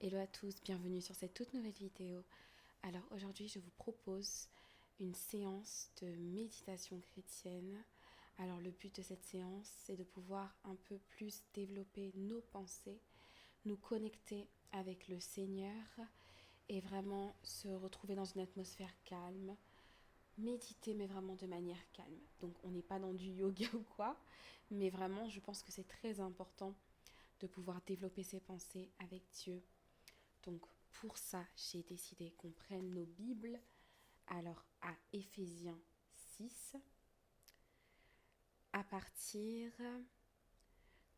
Hello à tous, bienvenue sur cette toute nouvelle vidéo. Alors aujourd'hui je vous propose une séance de méditation chrétienne. Alors le but de cette séance c'est de pouvoir un peu plus développer nos pensées, nous connecter avec le Seigneur et vraiment se retrouver dans une atmosphère calme. Méditer mais vraiment de manière calme. Donc on n'est pas dans du yoga ou quoi, mais vraiment je pense que c'est très important de pouvoir développer ses pensées avec Dieu. Donc pour ça, j'ai décidé qu'on prenne nos Bibles alors à Éphésiens 6 à partir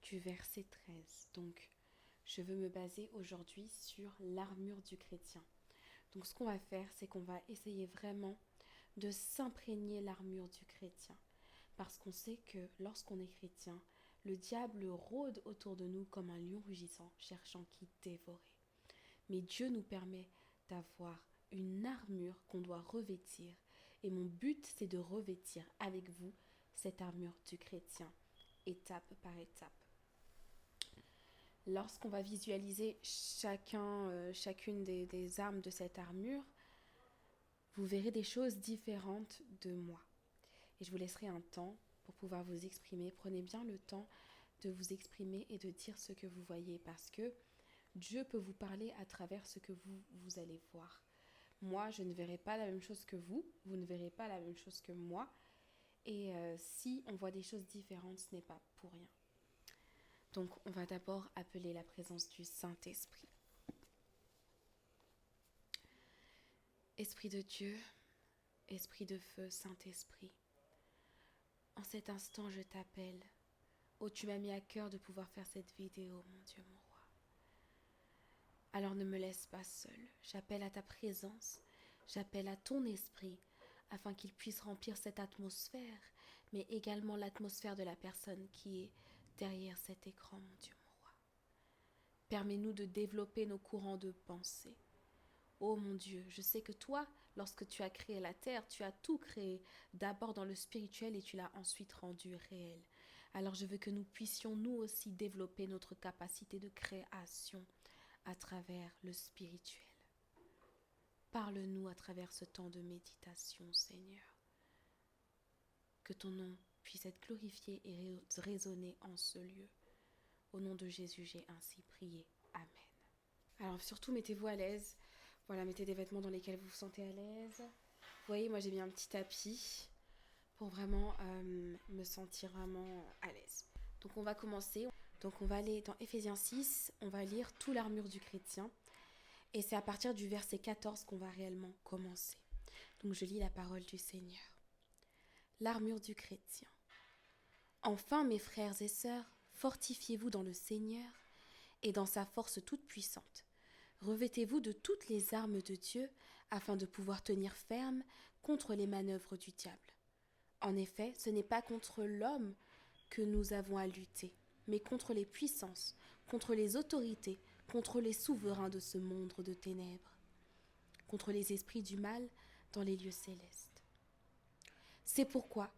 du verset 13. Donc je veux me baser aujourd'hui sur l'armure du chrétien. Donc ce qu'on va faire, c'est qu'on va essayer vraiment de s'imprégner l'armure du chrétien. Parce qu'on sait que lorsqu'on est chrétien, le diable rôde autour de nous comme un lion rugissant, cherchant qui dévorer. Mais Dieu nous permet d'avoir une armure qu'on doit revêtir. Et mon but, c'est de revêtir avec vous cette armure du chrétien, étape par étape. Lorsqu'on va visualiser chacune des armes de cette armure, vous verrez des choses différentes de moi. Et je vous laisserai un temps pour pouvoir vous exprimer. Prenez bien le temps de vous exprimer et de dire ce que vous voyez parce que Dieu peut vous parler à travers ce que vous allez voir. Moi, je ne verrai pas la même chose que vous ne verrez pas la même chose que moi. Et si on voit des choses différentes, ce n'est pas pour rien. Donc, on va d'abord appeler la présence du Saint-Esprit. Esprit de Dieu, Esprit de feu, Saint-Esprit, en cet instant, je t'appelle. Oh, tu m'as mis à cœur de pouvoir faire cette vidéo, mon Dieu, mon roi. Alors ne me laisse pas seule. J'appelle à ta présence, j'appelle à ton esprit, afin qu'il puisse remplir cette atmosphère, mais également l'atmosphère de la personne qui est derrière cet écran, mon Dieu, mon roi. Permets-nous de développer nos courants de pensée. Oh mon Dieu, je sais que toi, lorsque tu as créé la terre, tu as tout créé d'abord dans le spirituel et tu l'as ensuite rendu réel. Alors je veux que nous puissions nous aussi développer notre capacité de création à travers le spirituel. Parle-nous à travers ce temps de méditation, Seigneur. Que ton nom puisse être glorifié et résonner en ce lieu. Au nom de Jésus, j'ai ainsi prié. Amen. Alors surtout, mettez-vous à l'aise. Voilà, mettez des vêtements dans lesquels vous vous sentez à l'aise. Vous voyez, moi j'ai mis un petit tapis pour vraiment me sentir vraiment à l'aise. Donc on va commencer. Donc on va aller dans Éphésiens 6, on va lire tout l'armure du chrétien. Et c'est à partir du verset 14 qu'on va réellement commencer. Donc je lis la parole du Seigneur. L'armure du chrétien. Enfin, mes frères et sœurs, fortifiez-vous dans le Seigneur et dans sa force toute puissante. Revêtez-vous de toutes les armes de Dieu afin de pouvoir tenir ferme contre les manœuvres du diable. En effet, ce n'est pas contre l'homme que nous avons à lutter, mais contre les puissances, contre les autorités, contre les souverains de ce monde de ténèbres, contre les esprits du mal dans les lieux célestes. C'est pourquoi,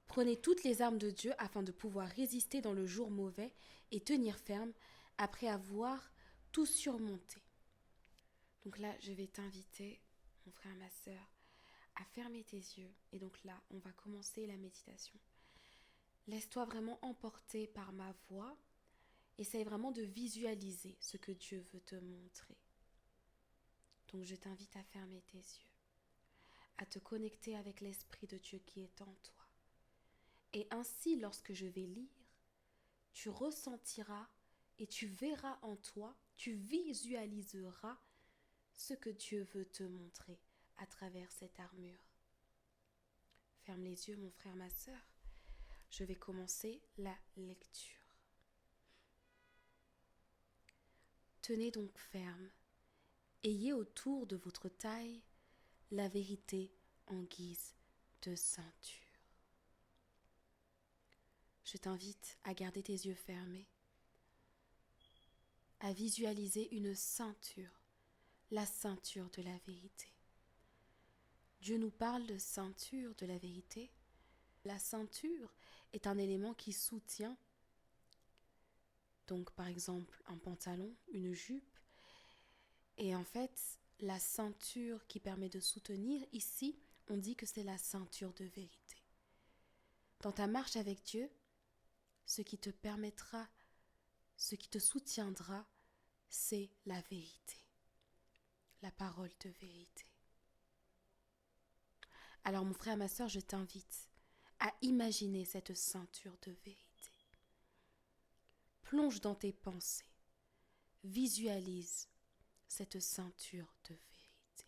prenez toutes les armes de Dieu afin de pouvoir résister dans le jour mauvais et tenir ferme après avoir tout surmonté. Donc là, je vais t'inviter, mon frère, ma sœur, à fermer tes yeux. Et donc là, on va commencer la méditation. Laisse-toi vraiment emporter par ma voix. Essaye vraiment de visualiser ce que Dieu veut te montrer. Donc je t'invite à fermer tes yeux, à te connecter avec l'Esprit de Dieu qui est en toi. Et ainsi, lorsque je vais lire, tu ressentiras et tu verras en toi, tu visualiseras ce que Dieu veut te montrer à travers cette armure. Ferme les yeux, mon frère, ma sœur. Je vais commencer la lecture. Tenez donc ferme. Ayez autour de votre taille la vérité en guise de ceinture. Je t'invite à garder tes yeux fermés, à visualiser une ceinture, la ceinture de la vérité. Dieu nous parle de ceinture de la vérité. La ceinture est un élément qui soutient, donc par exemple un pantalon, une jupe, Et en fait, la ceinture qui permet de soutenir, ici, on dit que c'est la ceinture de vérité. Dans ta marche avec Dieu, ce qui te permettra, ce qui te soutiendra, c'est la vérité, la parole de vérité. Alors mon frère, ma sœur, je t'invite à imaginer cette ceinture de vérité. Plonge dans tes pensées, visualise cette ceinture de vérité.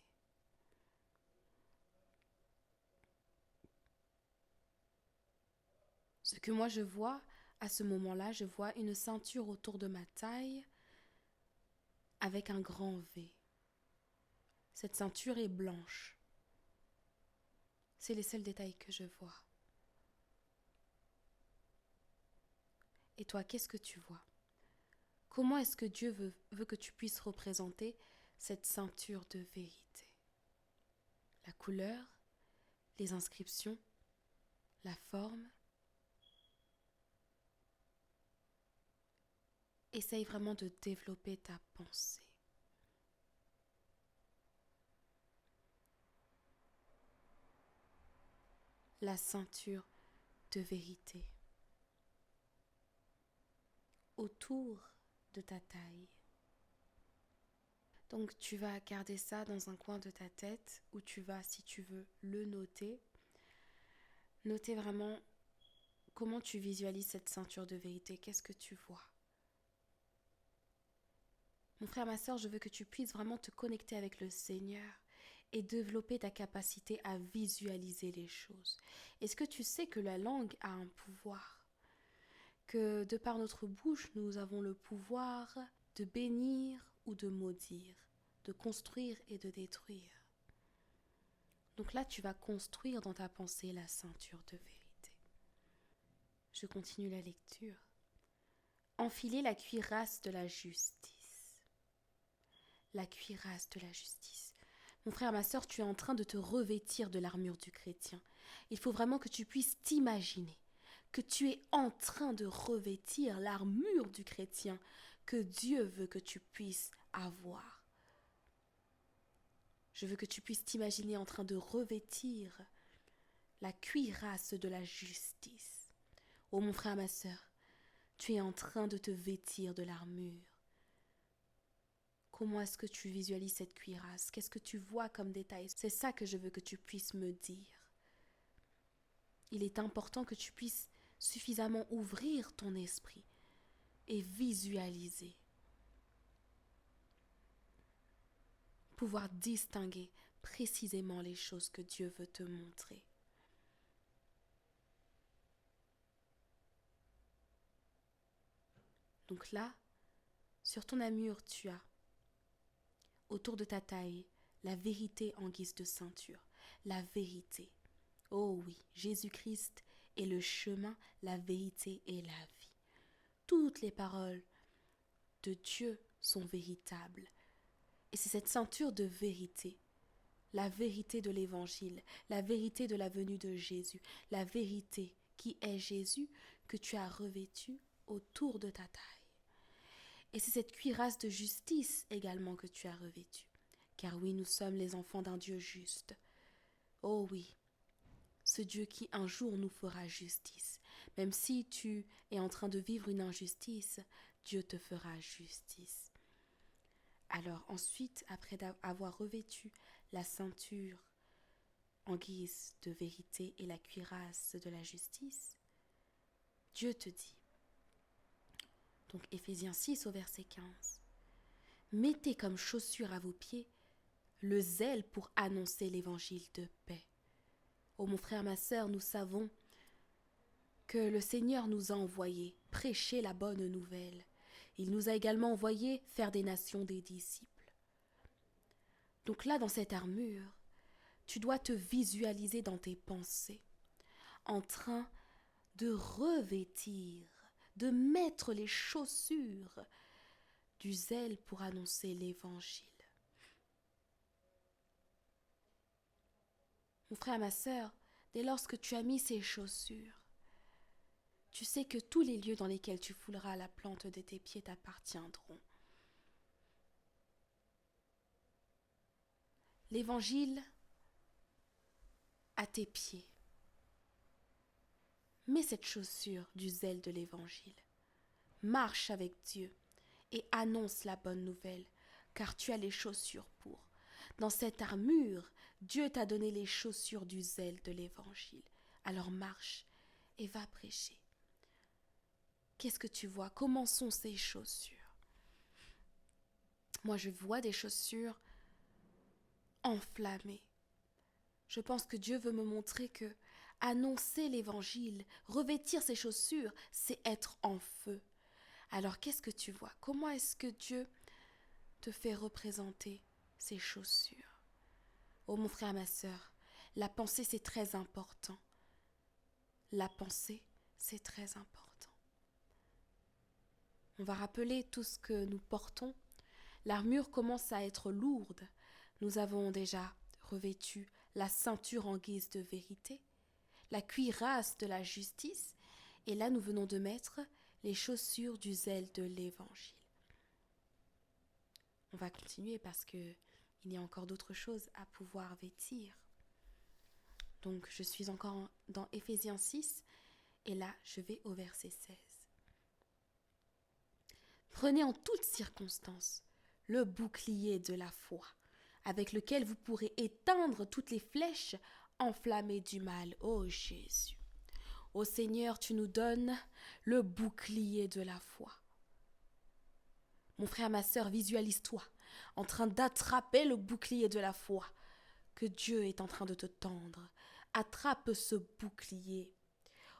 Ce que moi je vois à ce moment-là, je vois une ceinture autour de ma taille avec un grand V. Cette ceinture est blanche. C'est les seuls détails que je vois. Et toi, qu'est-ce que tu vois? Comment est-ce que Dieu veut que tu puisses représenter cette ceinture de vérité? La couleur, les inscriptions, la forme. Essaye vraiment de développer ta pensée. La ceinture de vérité autour de ta taille. Donc tu vas garder ça dans un coin de ta tête où tu vas, si tu veux, le noter. Noter vraiment comment tu visualises cette ceinture de vérité. Qu'est-ce que tu vois? Mon frère, ma soeur, je veux que tu puisses vraiment te connecter avec le Seigneur et développer ta capacité à visualiser les choses. Est-ce que tu sais que la langue a un pouvoir? Que de par notre bouche, nous avons le pouvoir de bénir ou de maudire, de construire et de détruire. Donc là, tu vas construire dans ta pensée la ceinture de vérité. Je continue la lecture. Enfiler la cuirasse de la justice. La cuirasse de la justice. Mon frère, ma sœur, tu es en train de te revêtir de l'armure du chrétien. Il faut vraiment que tu puisses t'imaginer que tu es en train de revêtir l'armure du chrétien que Dieu veut que tu puisses avoir. Je veux que tu puisses t'imaginer en train de revêtir la cuirasse de la justice. Oh mon frère, ma sœur, tu es en train de te vêtir de l'armure. Comment est-ce que tu visualises cette cuirasse? Qu'est-ce que tu vois comme détail? C'est ça que je veux que tu puisses me dire. Il est important que tu puisses suffisamment ouvrir ton esprit et visualiser. Pouvoir distinguer précisément les choses que Dieu veut te montrer. Donc là, sur ton armure, tu as, autour de ta taille, la vérité en guise de ceinture. La vérité. Oh oui, Jésus-Christ est le chemin, la vérité et la vie. Toutes les paroles de Dieu sont véritables. Et c'est cette ceinture de vérité, la vérité de l'évangile, la vérité de la venue de Jésus, la vérité qui est Jésus que tu as revêtue autour de ta taille. Et c'est cette cuirasse de justice également que tu as revêtue. Car oui, nous sommes les enfants d'un Dieu juste. Oh oui, ce Dieu qui un jour nous fera justice. Même si tu es en train de vivre une injustice, Dieu te fera justice. Alors ensuite, après avoir revêtu la ceinture en guise de vérité et la cuirasse de la justice, Dieu te dit, donc Éphésiens 6 au verset 15, « Mettez comme chaussure à vos pieds le zèle pour annoncer l'évangile de paix. » Oh mon frère, ma sœur, nous savons que le Seigneur nous a envoyés prêcher la bonne nouvelle. Il nous a également envoyés faire des nations des disciples. Donc là, dans cette armure, tu dois te visualiser dans tes pensées, en train de revêtir, de mettre les chaussures du zèle pour annoncer l'évangile. Mon frère, ma sœur, dès lors que tu as mis ces chaussures, tu sais que tous les lieux dans lesquels tu fouleras la plante de tes pieds t'appartiendront. l'évangile à tes pieds. Mets cette chaussure du zèle de l'évangile. Marche avec Dieu et annonce la bonne nouvelle, car tu as les chaussures pour. Dans cette armure, Dieu t'a donné les chaussures du zèle de l'évangile. Alors marche et va prêcher. Qu'est-ce que tu vois? Comment sont ces chaussures? Moi, je vois des chaussures enflammées. Je pense que Dieu veut me montrer que annoncer l'évangile, revêtir ses chaussures, c'est être en feu. Alors, qu'est-ce que tu vois? Comment est-ce que Dieu te fait représenter ses chaussures? Oh mon frère, ma sœur, la pensée c'est très important. La pensée c'est très important. On va rappeler tout ce que nous portons. L'armure commence à être lourde. Nous avons déjà revêtu la ceinture en guise de vérité, la cuirasse de la justice, et là nous venons de mettre les chaussures du zèle de l'évangile. On va continuer parce que il y a encore d'autres choses à pouvoir vêtir. Donc je suis encore dans Éphésiens 6 et là je vais au verset 16. Prenez en toutes circonstances le bouclier de la foi, avec lequel vous pourrez éteindre toutes les flèches enflammées du mal. Ô Jésus, ô Seigneur, tu nous donnes le bouclier de la foi. Mon frère, ma sœur, visualise-toi en train d'attraper le bouclier de la foi que Dieu est en train de te tendre. Attrape ce bouclier.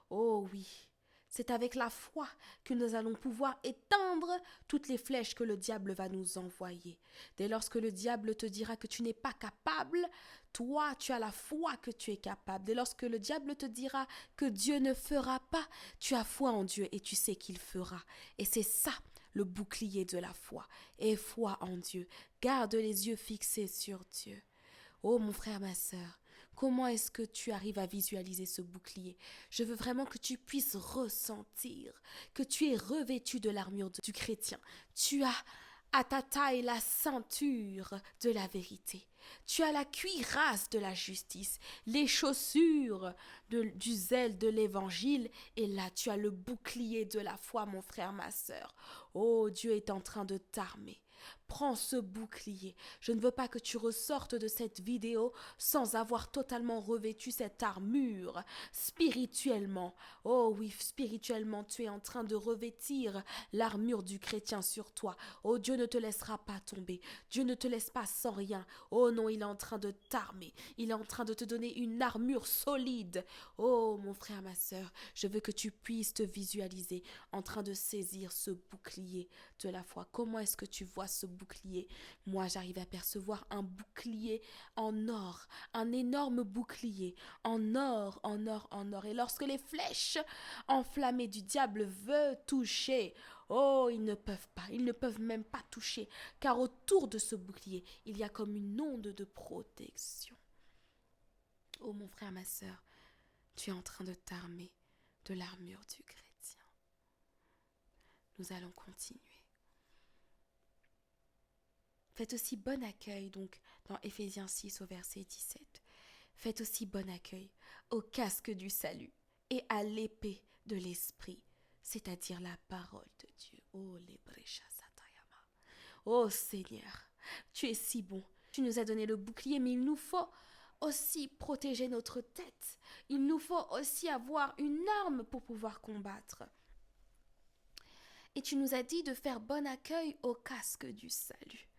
Oh oui, c'est avec la foi que nous allons pouvoir éteindre toutes les flèches que le diable va nous envoyer. Dès lors que le diable te dira que tu n'es pas capable, toi, tu as la foi que tu es capable. Dès lors que le diable te dira que Dieu ne fera pas, tu as foi en Dieu et tu sais qu'il fera. Et c'est ça, le bouclier de la foi. Et foi en Dieu. Garde les yeux fixés sur Dieu. Oh mon frère, ma sœur, comment est-ce que tu arrives à visualiser ce bouclier? Je veux vraiment que tu puisses ressentir que tu es revêtu de l'armure du chrétien. Tu as à ta taille la ceinture de la vérité. Tu as la cuirasse de la justice, les chaussures du zèle de l'évangile, et là tu as le bouclier de la foi, mon frère, ma sœur. Oh, Dieu est en train de t'armer. Prends ce bouclier. Je ne veux pas que tu ressortes de cette vidéo sans avoir totalement revêtu cette armure spirituellement. Oh oui, spirituellement, tu es en train de revêtir l'armure du chrétien sur toi. Oh, Dieu ne te laissera pas tomber. Dieu ne te laisse pas sans rien. Oh non, il est en train de t'armer. Il est en train de te donner une armure solide. Oh, mon frère, ma sœur, je veux que tu puisses te visualiser en train de saisir ce bouclier de la foi. Comment est-ce que tu vois ce bouclier? Moi, j'arrive à percevoir un bouclier en or, un énorme bouclier en or, en or, en or. Et lorsque les flèches enflammées du diable veulent toucher, oh, ils ne peuvent même pas toucher, car autour de ce bouclier, il y a comme une onde de protection. Oh, mon frère, ma sœur, tu es en train de t'armer de l'armure du chrétien. Nous allons continuer. Faites aussi bon accueil, donc, dans Éphésiens 6 au verset 17. Faites aussi bon accueil au casque du salut et à l'épée de l'esprit, c'est-à-dire la parole de Dieu. Oh, les bréchas satayama. Oh Seigneur, tu es si bon. Tu nous as donné le bouclier, mais il nous faut aussi protéger notre tête. Il nous faut aussi avoir une arme pour pouvoir combattre. Et tu nous as dit de faire bon accueil au casque du salut.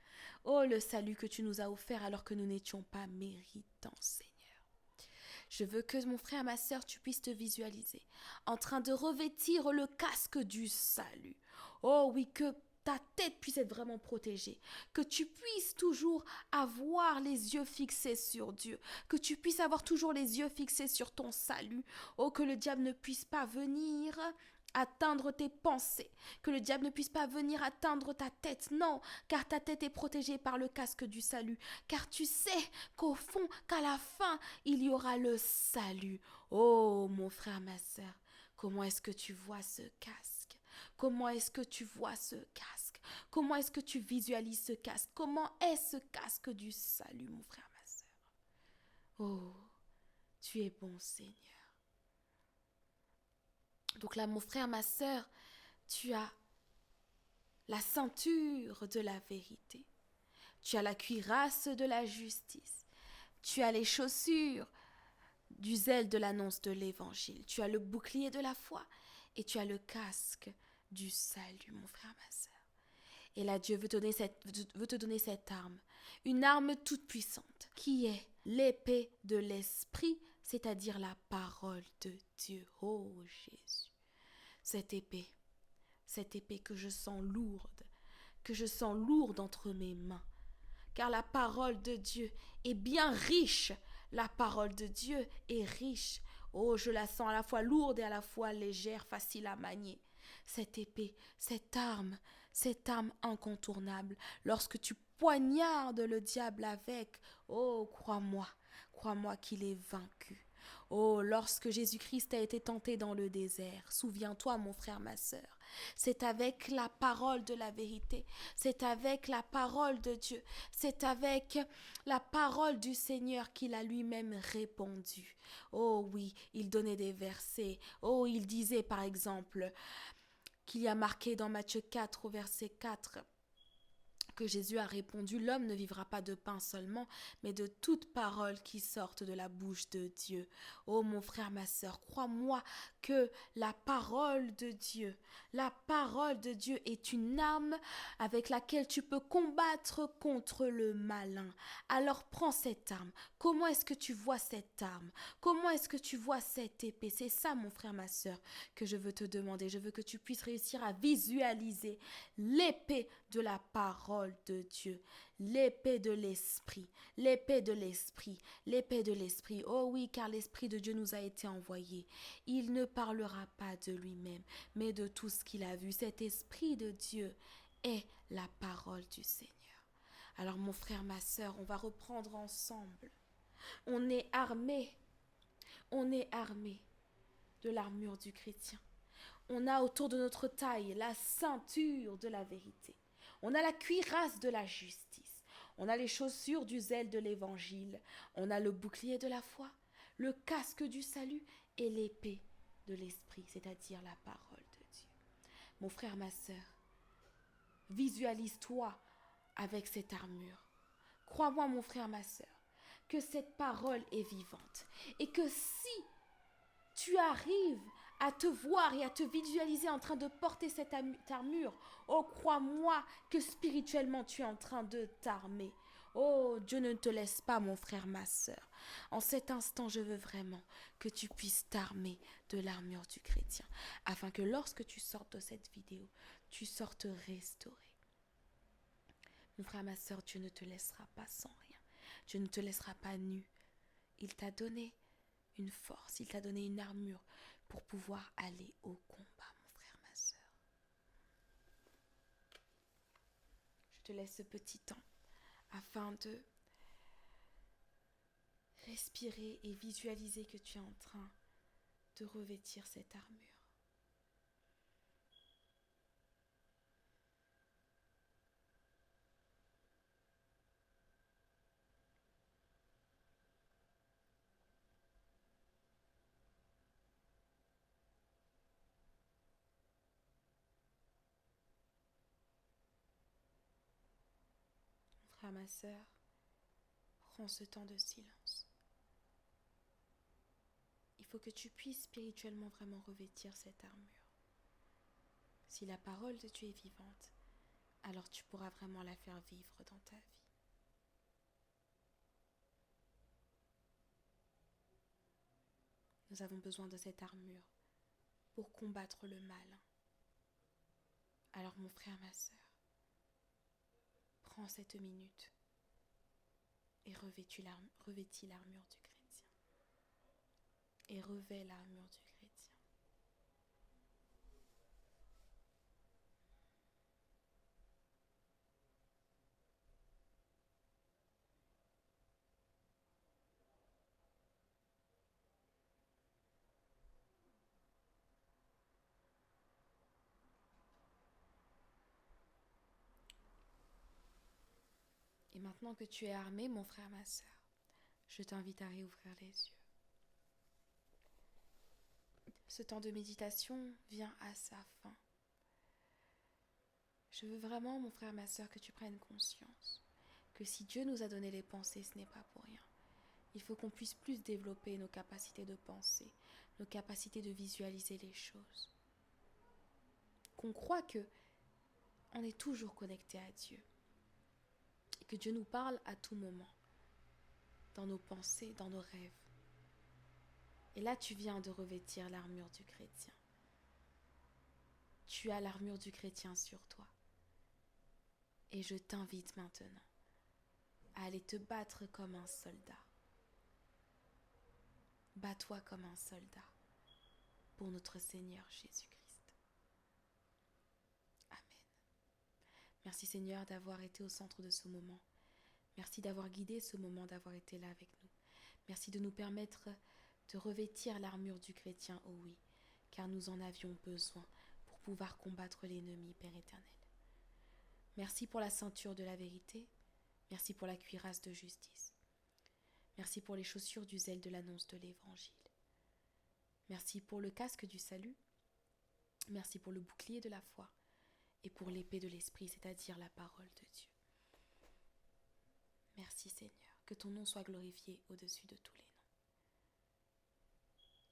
Oh, le salut que tu nous as offert alors que nous n'étions pas méritants, Seigneur. Je veux que mon frère, ma sœur, tu puisses te visualiser en train de revêtir le casque du salut. Oh oui, que ta tête puisse être vraiment protégée, que tu puisses toujours avoir les yeux fixés sur Dieu, que tu puisses avoir toujours les yeux fixés sur ton salut. Oh, que le diable ne puisse pas venir atteindre tes pensées, que le diable ne puisse pas venir atteindre ta tête, non, car ta tête est protégée par le casque du salut, car tu sais qu'au fond, qu'à la fin, il y aura le salut. Oh, mon frère, ma sœur, comment est-ce que tu vois ce casque? Comment est-ce que tu vois ce casque? Comment est-ce que tu visualises ce casque? Comment est ce casque du salut, mon frère, ma Oh, tu es bon, Seigneur. Donc là, mon frère, ma sœur, tu as la ceinture de la vérité. Tu as la cuirasse de la justice. Tu as les chaussures du zèle de l'annonce de l'évangile. Tu as le bouclier de la foi et tu as le casque du salut, mon frère, ma sœur. Et là, Dieu veut te donner cette arme, une arme toute puissante, qui est l'épée de l'esprit, c'est-à-dire la parole de Dieu. Oh Jésus, cette épée que je sens lourde entre mes mains, car la parole de Dieu est bien riche. La parole de Dieu est riche. Oh, je la sens à la fois lourde et à la fois légère, facile à manier. Cette épée, cette arme incontournable, lorsque tu poignardes le diable avec, oh, crois-moi qu'il est vaincu. Oh, lorsque Jésus-Christ a été tenté dans le désert, souviens-toi, mon frère, ma sœur, c'est avec la parole de la vérité, c'est avec la parole de Dieu, c'est avec la parole du Seigneur qu'il a lui-même répondu. Oh oui, il donnait des versets. Oh, il disait par exemple qu'il y a marqué dans Matthieu 4 au verset 4 que Jésus a répondu, l'homme ne vivra pas de pain seulement, mais de toute parole qui sorte de la bouche de Dieu. Oh mon frère, ma sœur, crois-moi que la parole de Dieu est une arme avec laquelle tu peux combattre contre le malin. Alors prends cette arme. Comment est-ce que tu vois cette arme? Comment est-ce que tu vois cette épée? C'est ça, mon frère, ma sœur, que je veux te demander. Je veux que tu puisses réussir à visualiser l'épée de la parole de Dieu, l'épée de l'esprit, l'épée de l'esprit, l'épée de l'esprit. Oh oui, car l'esprit de Dieu nous a été envoyé. Il ne parlera pas de lui-même, mais de tout ce qu'il a vu. Cet esprit de Dieu est la parole du Seigneur. Alors mon frère, ma sœur, on va reprendre ensemble. On est armé de l'armure du chrétien. On a autour de notre taille la ceinture de la vérité. On a la cuirasse de la justice. On a les chaussures du zèle de l'évangile. On a le bouclier de la foi, le casque du salut et l'épée de l'esprit, c'est-à-dire la parole de Dieu. Mon frère, ma sœur, visualise-toi avec cette armure. Crois-moi, mon frère, ma sœur, que cette parole est vivante et que si tu arrives à te voir et à te visualiser en train de porter cette armure, oh, crois-moi que spirituellement tu es en train de t'armer. Oh, Dieu ne te laisse pas, mon frère, ma sœur. En cet instant, je veux vraiment que tu puisses t'armer de l'armure du chrétien, afin que lorsque tu sortes de cette vidéo, tu sortes restauré. Mon frère, ma sœur, Dieu ne te laissera pas sans rien. Dieu ne te laissera pas nu. Il t'a donné une force, il t'a donné une armure pour pouvoir aller au combat, mon frère, ma sœur. Je te laisse ce petit temps afin de respirer et visualiser que tu es en train de revêtir cette armure. Mon frère, ma sœur, prends ce temps de silence. Il faut que tu puisses spirituellement vraiment revêtir cette armure. Si la parole de Dieu est vivante, alors tu pourras vraiment la faire vivre dans ta vie. Nous avons besoin de cette armure pour combattre le mal. Alors mon frère, ma sœur, prends cette minute et revêtis l'armure du chrétien. Et revêt l'armure du chrétien. Et maintenant que tu es armé, mon frère, ma sœur, je t'invite à réouvrir les yeux. Ce temps de méditation vient à sa fin. Je veux vraiment, mon frère, ma sœur, que tu prennes conscience que si Dieu nous a donné les pensées, ce n'est pas pour rien. Il faut qu'on puisse plus développer nos capacités de penser, nos capacités de visualiser les choses. Qu'on croit que on est toujours connecté à Dieu. Et que Dieu nous parle à tout moment, dans nos pensées, dans nos rêves. Et là, tu viens de revêtir l'armure du chrétien. Tu as l'armure du chrétien sur toi. Et je t'invite maintenant à aller te battre comme un soldat. Bats-toi comme un soldat pour notre Seigneur Jésus-Christ. Amen. Merci Seigneur d'avoir été au centre de ce moment. Merci d'avoir guidé ce moment, d'avoir été là avec nous. Merci de nous permettre de revêtir l'armure du chrétien, oh oui, car nous en avions besoin pour pouvoir combattre l'ennemi, Père éternel. Merci pour la ceinture de la vérité. Merci pour la cuirasse de justice. Merci pour les chaussures du zèle de l'annonce de l'Évangile. Merci pour le casque du salut. Merci pour le bouclier de la foi et pour l'épée de l'Esprit, c'est-à-dire la parole de Dieu. Merci Seigneur, que ton nom soit glorifié au-dessus de tous les noms.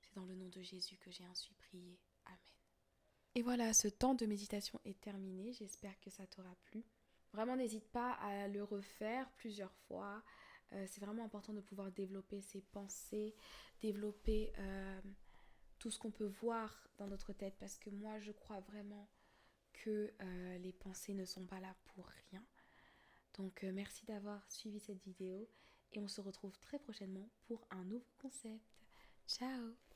C'est dans le nom de Jésus que j'ai ainsi prié. Amen. Et voilà, ce temps de méditation est terminé. J'espère que ça t'aura plu. Vraiment, n'hésite pas à le refaire plusieurs fois. C'est vraiment important de pouvoir développer ses pensées, développer tout ce qu'on peut voir dans notre tête. Parce que moi, je crois vraiment que les pensées ne sont pas là pour rien. Donc, merci d'avoir suivi cette vidéo. Et on se retrouve très prochainement pour un nouveau concept. Ciao!